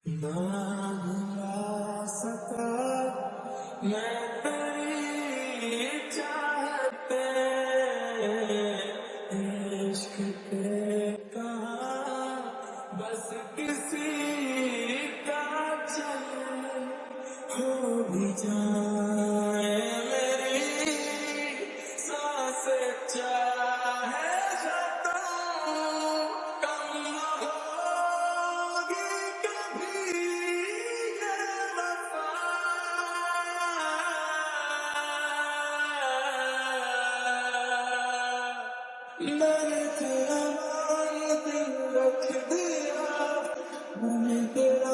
نہ بھلا سکا میں تیری چاہت پہ، عشق کے کہاں بس کسی کا چل ہو بھی جائے میری سانس چاہے تو کم نہ ہوگی کبھی یہ وفا، میں نے تیرا نام دل رکھ دیا، میں نے تیرا